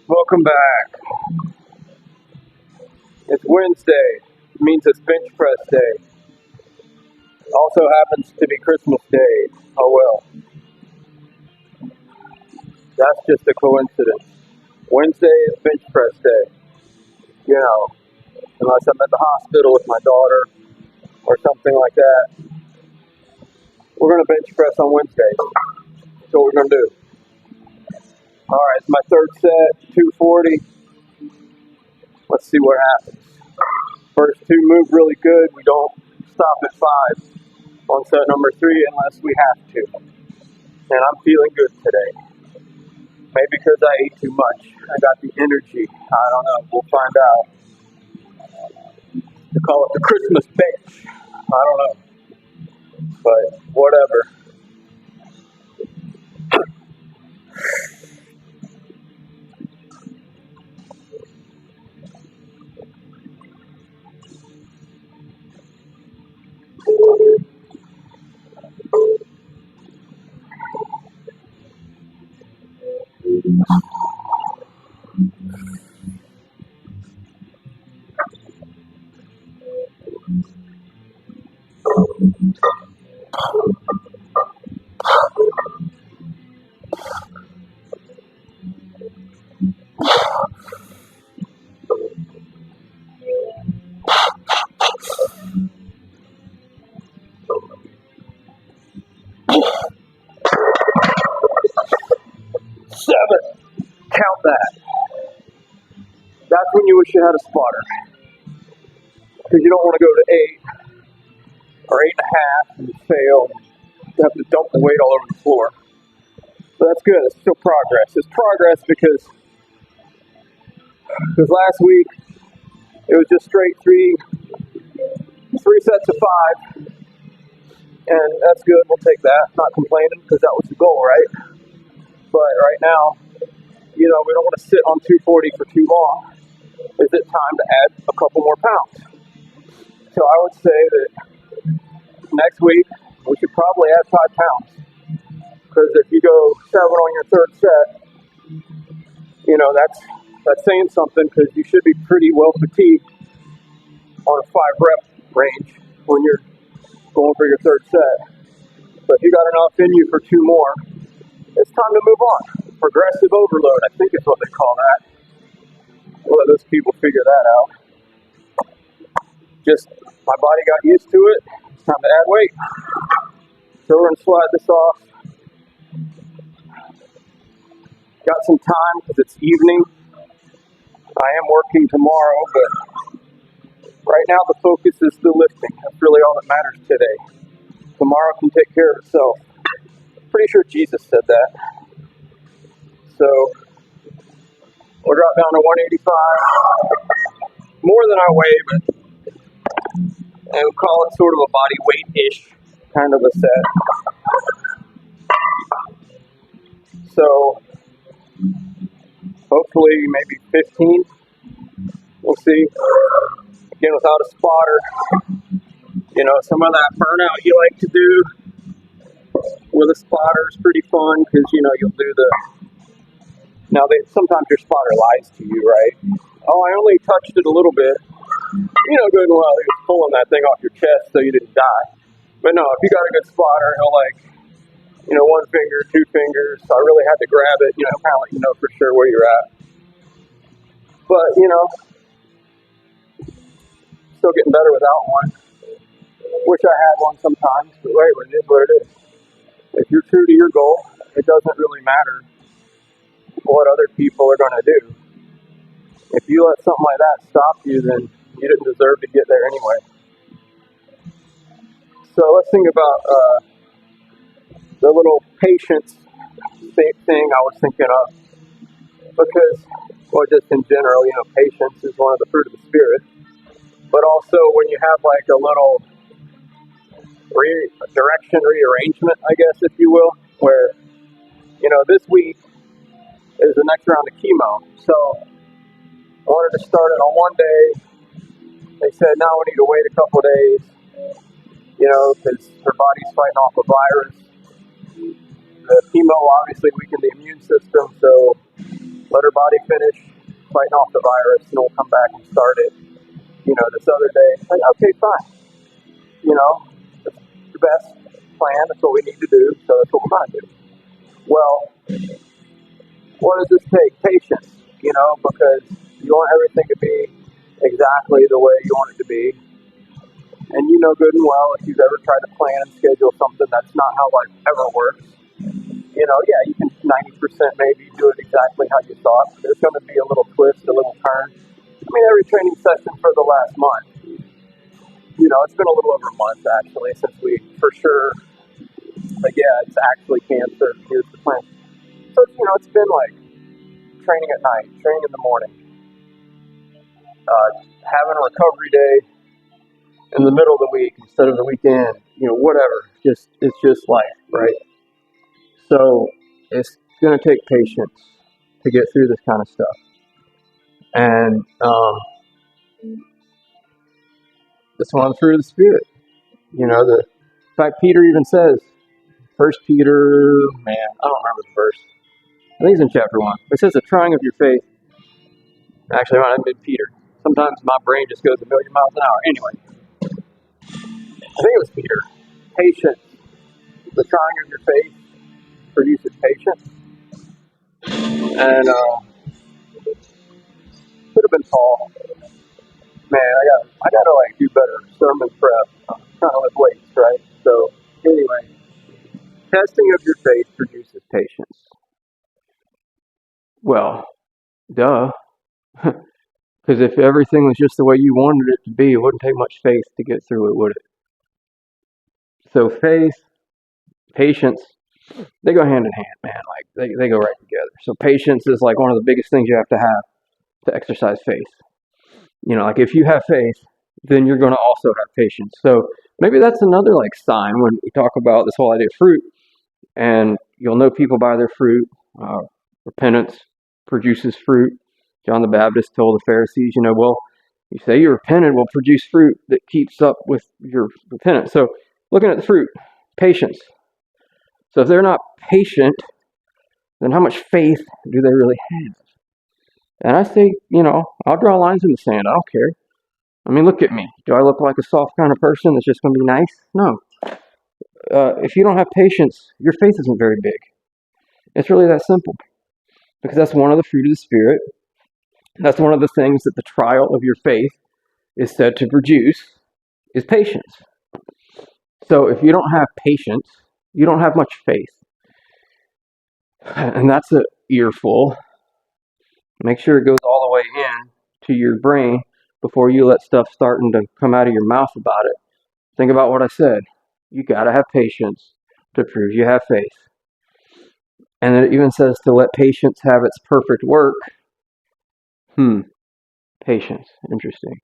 Welcome back. It's Wednesday. It means it's bench press day. Also happens to be Christmas Day. Oh well, that's just a coincidence. Wednesday is bench press day. You know, unless I'm at the hospital with my daughter or something like that. We're going to bench press on Wednesday. That's what we're going to do. All right, it's my third set, 240. Let's see what happens. First two move really good. We don't stop at 5 on set number 3 unless we have to. And I'm feeling good today. Maybe because I ate too much. I got the energy. I don't know. We'll find out. They call it the Christmas bench. I don't know. But whatever. 7. Count that. That's when you wish you had a spotter. Because you don't want to go to 8 or 8.5 and fail. You have to dump the weight all over the floor. But that's good. It's still progress. It's progress because last week it was just straight three sets of 5. And that's good. We'll take that. Not complaining because that was the goal, right? But right now, we don't want to sit on 240 for too long. Is it time to add a couple more pounds? So I would say that next week we should probably add 5 pounds. Because if you go 7 on your third set, that's saying something because you should be pretty well fatigued on a 5 rep range when you're going for your third set. But if you got enough in you for 2 more, it's time to move on. Progressive overload, I think is what they call that. We'll let those people figure that out. Just my body got used to it. It's time to add weight. So we're going to slide this off. Got some time because it's evening. I am working tomorrow, but right now the focus is the lifting. That's really all that matters today. Tomorrow can take care of itself. Pretty sure Jesus said that. So we'll drop down to 185. More than I weigh, but and we'll call it sort of a body weight-ish kind of a set. So hopefully maybe 15. We'll see. Again, without a spotter. Some of that burnout you like to do with a spotter is pretty fun because, you'll do the... Now, sometimes your spotter lies to you, right? Oh, I only touched it a little bit. Good and well, he was pulling that thing off your chest so you didn't die. But no, if you got a good spotter, he'll 1 finger, 2 fingers. So I really had to grab it, kind of let you know for sure where you're at. But, still getting better without one. Wish I had one sometimes, but wait, it is what it is. If you're true to your goal, it doesn't really matter what other people are going to do. If you let something like that stop you, then you didn't deserve to get there anyway. So let's think about the little patience thing I was thinking of. Because, just in general, patience is one of the fruit of the Spirit. But also when you have like a little direction rearrangement, I guess, if you will, where, this week is the next round of chemo. So I wanted to start it on one day. They said, now we need to wait a couple days, because her body's fighting off a virus. The chemo obviously weakened the immune system, so let her body finish fighting off the virus, and we'll come back and start it, this other day. Like, okay, fine. That's the best plan. That's what we need to do, so that's what we're going to do. Well, what does this take? Patience, because you want everything to be exactly the way you want it to be. And you know good and well, if you've ever tried to plan and schedule something, that's not how life ever works. Yeah, you can 90% maybe do it exactly how you thought, but there's going to be a little twist, a little turn. Every training session for the last month, it's been a little over a month actually since we for sure, like, yeah, it's actually cancer. Here's the plan. So, it's been like training at night, training in the morning, having a recovery day in the middle of the week instead of the weekend, whatever. It's just life, right? So it's going to take patience to get through this kind of stuff. And it's one of the fruit of the Spirit. In fact, Peter even says, First Peter, man, I don't remember the verse. I think it's in chapter 1. It says the trying of your faith. Actually, it might have been Peter. Sometimes my brain just goes a million miles an hour. Anyway, I think it was Peter. Patience. The trying of your faith produces patience. And could have been Paul. Man, I gotta like do better sermon prep. I'm trying to lift weights, right? So anyway, testing of your faith produces patience. Well, duh. Because if everything was just the way you wanted it to be, it wouldn't take much faith to get through it, would it? So faith, patience, they go hand in hand, man. Like they go right together. So patience is like one of the biggest things you have to exercise faith. Like if you have faith, then you're going to also have patience. So maybe that's another like sign when we talk about this whole idea of fruit. And you'll know people by their fruit. Repentance produces fruit. John the Baptist told the Pharisees, well, you say you repented, will produce fruit that keeps up with your repentance. So looking at the fruit, patience. So if they're not patient, then how much faith do they really have? And I say, I'll draw lines in the sand. I don't care. I mean, look at me. Do I look like a soft kind of person that's just going to be nice? No. If you don't have patience, your faith isn't very big. It's really that simple. Because that's one of the fruit of the Spirit. That's one of the things that the trial of your faith is said to produce is patience. So if you don't have patience, you don't have much faith. And that's an earful. Make sure it goes all the way in to your brain before you let stuff starting to come out of your mouth about it. Think about what I said. You got to have patience to prove you have faith. And then it even says to let patience have its perfect work. Patience. Interesting.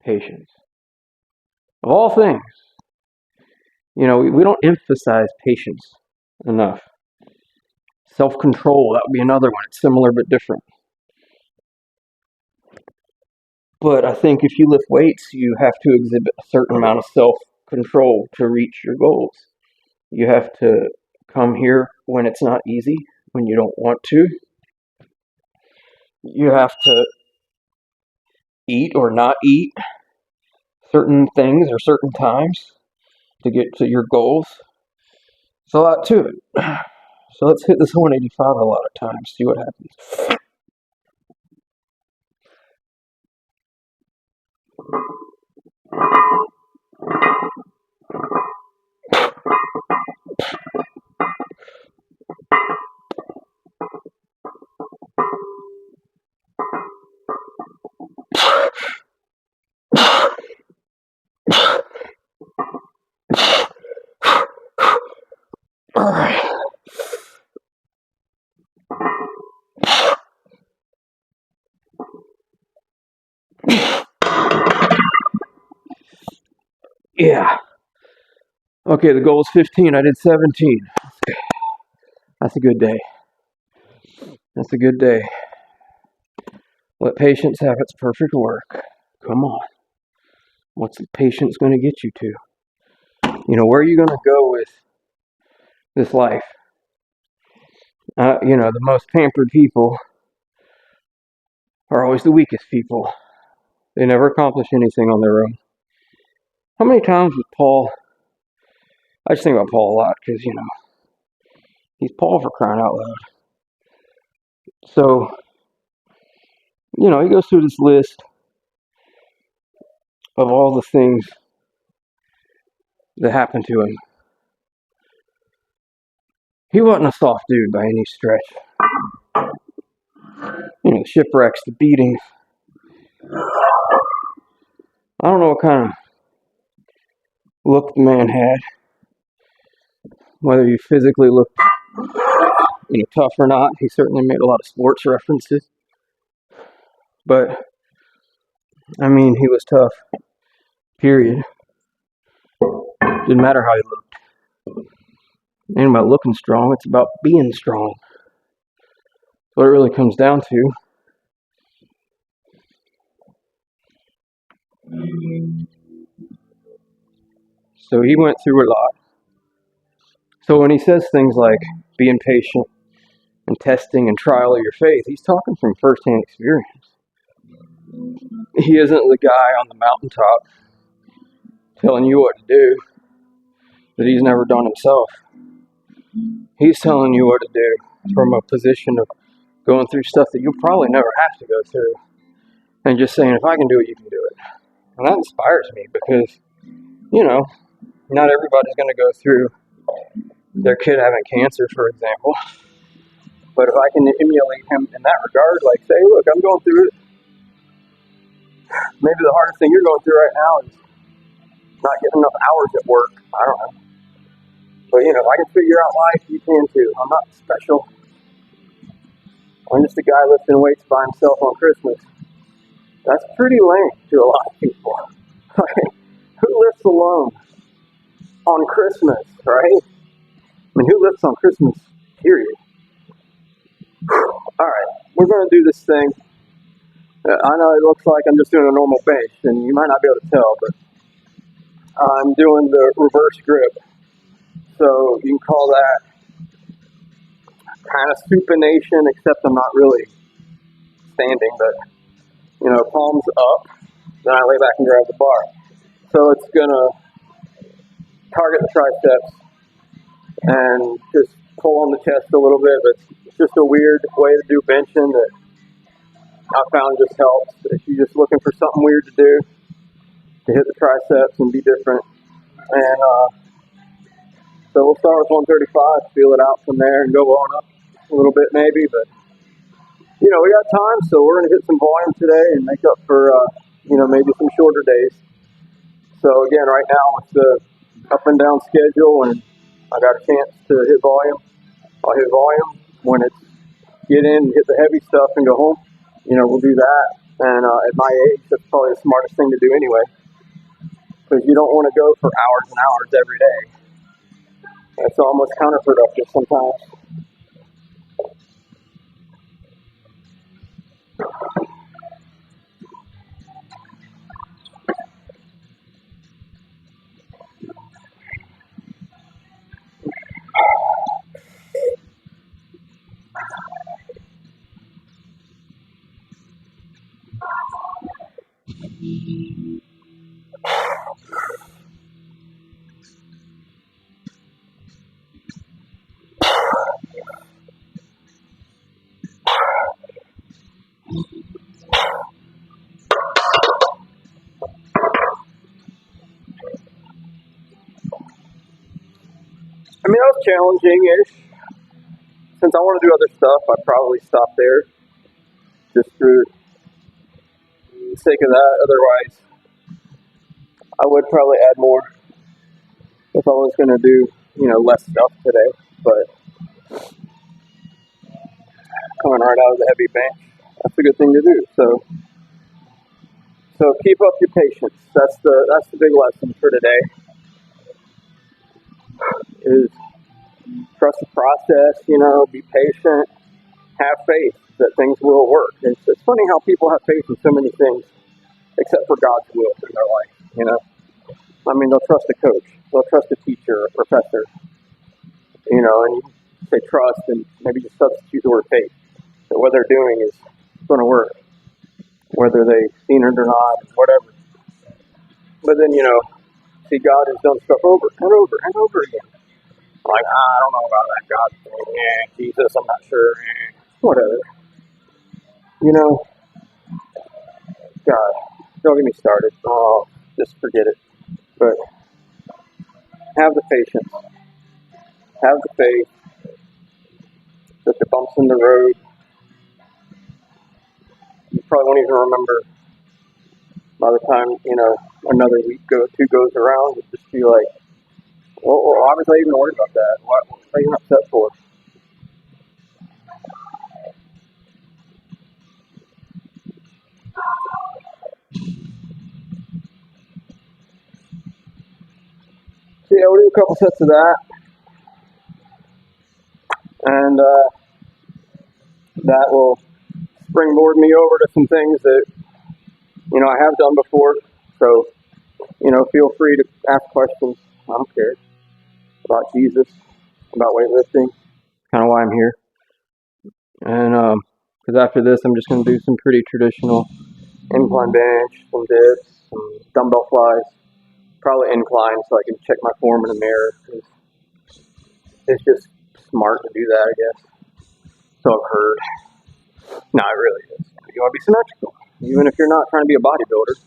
Patience. Of all things, we don't emphasize patience enough. Self-control, that would be another one. It's similar but different. But I think if you lift weights, you have to exhibit a certain amount of self-control to reach your goals. You have to come here when it's not easy, when you don't want to. You have to eat or not eat certain things or certain times to get to your goals. It's a lot to it. So let's hit this 185 a lot of times, see what happens. All right. Yeah. Okay, the goal is 15. I did 17. That's a good day. That's a good day. Let patience have its perfect work. Come on. What's the patience going to get you to? Where are you going to go with this life? The most pampered people are always the weakest people. They never accomplish anything on their own. How many times was Paul? I just think about Paul a lot because, he's Paul for crying out loud. So, he goes through this list of all the things that happened to him. He wasn't a soft dude by any stretch. The shipwrecks, the beatings. I don't know what kind of look the man had, whether he physically looked, tough or not. He certainly made a lot of sports references. But, he was tough. Period. Didn't matter how he looked. It ain't about looking strong, it's about being strong. That's what it really comes down to. So he went through a lot. So when he says things like being patient and testing and trial of your faith, he's talking from firsthand experience. He isn't the guy on the mountaintop telling you what to do that he's never done himself. He's telling you what to do from a position of going through stuff that you'll probably never have to go through. And just saying, if I can do it, you can do it. And that inspires me because, not everybody's going to go through their kid having cancer, for example. But if I can emulate him in that regard, like say, look, I'm going through it. Maybe the hardest thing you're going through right now is not getting enough hours at work. I don't know. But, if I can figure out life, you can too. I'm not special. I'm just a guy lifting weights by himself on Christmas. That's pretty lame to a lot of people. Who lifts alone on Christmas, right? Who lifts on Christmas, period? All right, we're going to do this thing. I know it looks like I'm just doing a normal bench, and you might not be able to tell, but I'm doing the reverse grip. So you can call that kind of supination, except I'm not really standing, but, palms up. Then I lay back and grab the bar. So it's going to target the triceps and just pull on the chest a little bit, but it's just a weird way to do benching that I found just helps. If you're just looking for something weird to do, to hit the triceps and be different. And so we'll start with 135, feel it out from there and go on up a little bit maybe, but we got time, so we're going to hit some volume today and make up for, maybe some shorter days. So again, right now it's the up and down schedule, and I got a chance to hit volume. I'll hit volume when it's get in, hit the heavy stuff, and go home. We'll do that. And at my age, that's probably the smartest thing to do anyway, because you don't want to go for hours and hours every day. It's almost counterproductive sometimes. That was challenging-ish. Since I want to do other stuff, I'd probably stop there just for the sake of that. Otherwise, I would probably add more if I was going to do, less stuff today. But coming right out of the heavy bench, that's a good thing to do. So keep up your patience. That's the big lesson for today. Is trust the process. Be patient. Have faith that things will work. It's funny how people have faith in so many things, except for God's will in their life. They'll trust a coach, they'll trust a teacher, a professor, and say trust and maybe just substitute the word faith. That what they're doing is going to work, whether they've seen it or not, whatever. But then, see, God has done stuff over and over and over again. Like, I don't know about that God thing. Jesus, I'm not sure. Whatever. God, don't get me started. Oh, just forget it. But have the patience. Have the faith that the bumps in the road, you probably won't even remember by the time, another week or two goes around. You'll just be like, well, why was I even worried about that? What was I even upset for? So yeah, we'll do a couple sets of that. And that will springboard me over to some things that, I have done before. So, feel free to ask questions. I don't care. About Jesus, about weightlifting. Kind of why I'm here. And because after this, I'm just going to do some pretty traditional incline bench, some dips, some dumbbell flies. Probably incline so I can check my form in the mirror. It's just smart to do that, I guess. So I've heard. No, it really is. You want to be symmetrical. Even if you're not trying to be a bodybuilder,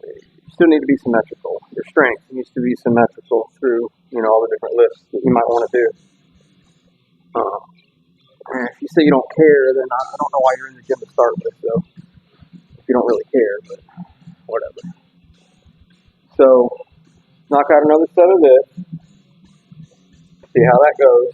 you still need to be symmetrical. Your strength needs to be symmetrical through, all the different lifts that you might want to do. And if you say you don't care, then I don't know why you're in the gym to start with, so if you don't really care, but whatever. So, knock out another set of this, see how that goes.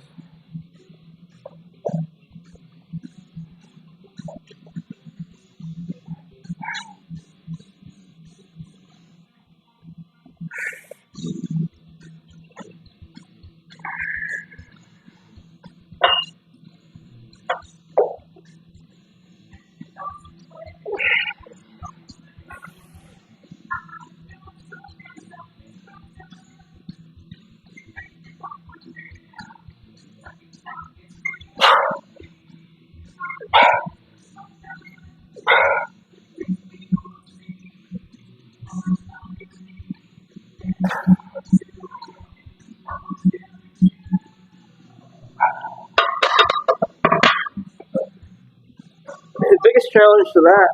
The biggest challenge to that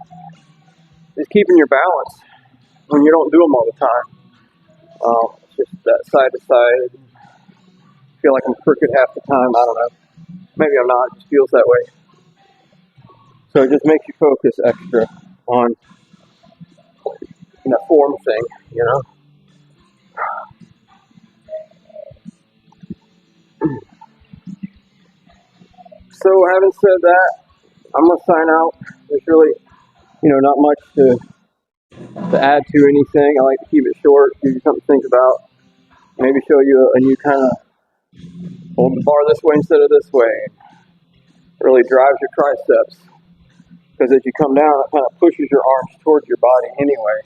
is keeping your balance when you don't do them all the time. It's just that side to side. I feel like I'm crooked half the time. I don't know. Maybe I'm not. It just feels that way. So it just makes you focus extra on that form thing, So having said that, I'm gonna sign out. There's really, not much to add to anything. I like to keep it short, give you something to think about. Maybe show you a new kind of hold the bar this way instead of this way. It really drives your triceps because as you come down, it kind of pushes your arms towards your body anyway,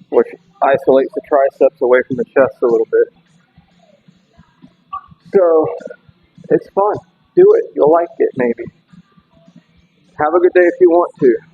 which isolates the triceps away from the chest a little bit. So it's fun. Do it. You'll like it maybe. Have a good day if you want to.